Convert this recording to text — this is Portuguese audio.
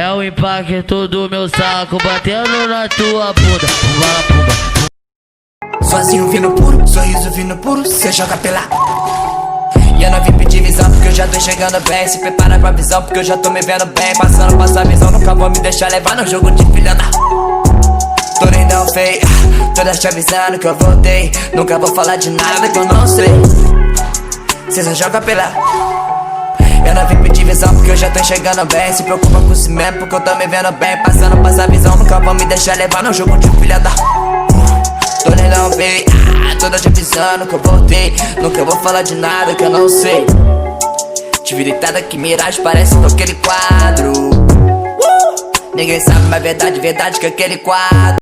É o impacto do meu saco batendo na tua bunda. Pumba, pumba. Sozinho vindo puro, sorriso vindo puro, cê joga pela. E eu não vim pedir visão porque eu já tô chegando bem. Se prepara pra visão porque eu já tô me vendo bem. Passando pra sua visão, nunca vou me deixar levar no jogo de filha da. Tô nem não feio, todas te avisando que eu voltei. Nunca vou falar de nada que eu não sei. Cê só joga pela. Eu não vim pedir visão porque eu já tô chegando bem. Se preocupa com si mesmo porque eu tô me vendo bem. Passando pra essa visão, nunca vou me deixar levar no jogo de filha da. Tô nem não veio, toda te avisando que eu voltei. Nunca vou falar de nada que eu não sei. Te viritada que miragem parece com aquele quadro. Ninguém sabe, mas verdade que aquele quadro.